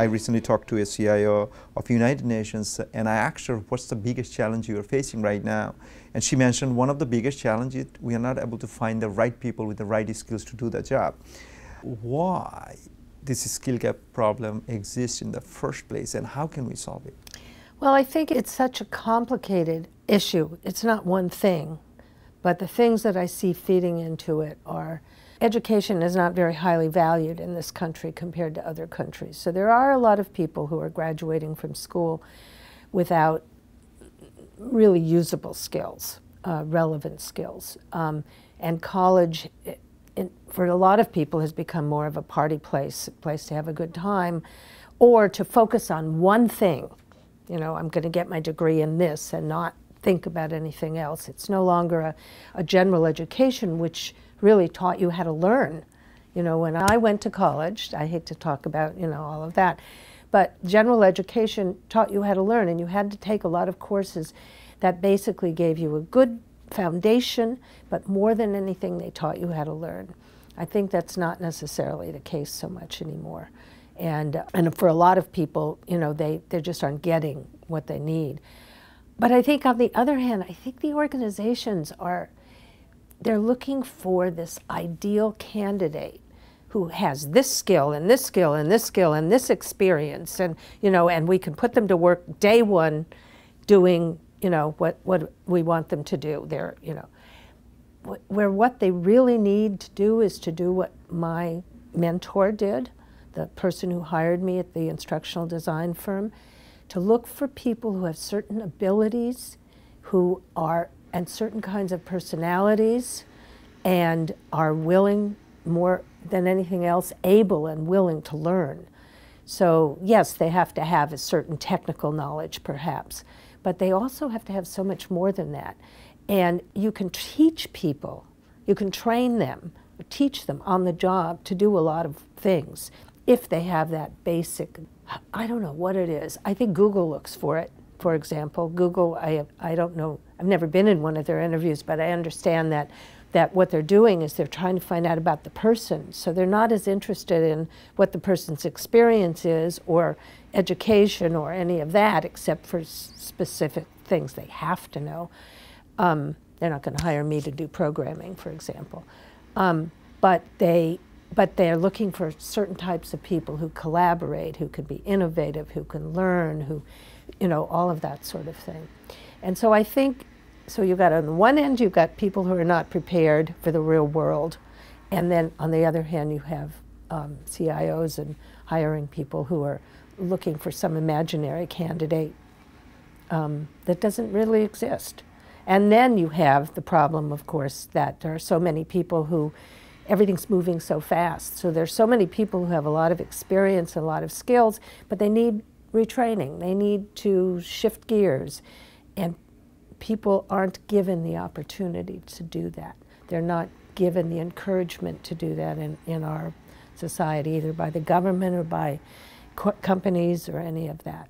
I recently talked to a CIO of United Nations, and I asked her, what's the biggest challenge you are facing right now? And she mentioned one of the biggest challenges, we are not able to find the right people with the right skills to do the job. Why this skill gap problem exists in the first place, and how can we solve it? Well, I think it's such a complicated issue. It's not one thing, but the things that I see feeding into it are education is not very highly valued in this country compared to other countries. So there are a lot of people who are graduating from school without really usable skills, relevant skills. And college, for a lot of people, has become more of a party place, a place to have a good time, or to focus on one thing. You know, I'm going to get my degree in this and not think about anything else. It's no longer a general education, which really taught you how to learn. You know, when I went to college, I hate to talk about, you know, all of that, but general education taught you how to learn, and you had to take a lot of courses that basically gave you a good foundation, but more than anything, they taught you how to learn. I think that's not necessarily the case so much anymore. And for a lot of people, you know, they just aren't getting what they need. But I think on the other hand, I think the organizations they're looking for this ideal candidate who has this skill and this skill and this skill and this experience, and you know, and we can put them to work day one doing, you know, what we want them to do. They're, you know, where what they really need to do is to do what my mentor did, the person who hired me at the instructional design firm, to look for people who have certain abilities, and certain kinds of personalities, and are willing, more than anything else, able and willing to learn. So yes, they have to have a certain technical knowledge perhaps, but they also have to have so much more than that. And you can teach people, you can train them, teach them on the job to do a lot of things if they have that basic, I don't know what it is. I think Google looks for it. For example, Google, I don't know, I've never been in one of their interviews, but I understand that what they're doing is they're trying to find out about the person. So they're not as interested in what the person's experience is or education or any of that, except for specific things they have to know. They're not going to hire me to do programming, for example. But they're looking for certain types of people who collaborate, who can be innovative, who can learn, who, you know, all of that sort of thing. And so I think, so you've got on the one end, you've got people who are not prepared for the real world. And then on the other hand, you have CIOs and hiring people who are looking for some imaginary candidate that doesn't really exist. And then you have the problem, of course, that there are so many people who, everything's moving so fast. So there's so many people who have a lot of experience and a lot of skills, but they need retraining. They need to shift gears. And people aren't given the opportunity to do that. They're not given the encouragement to do that in our society, either by the government or by companies or any of that.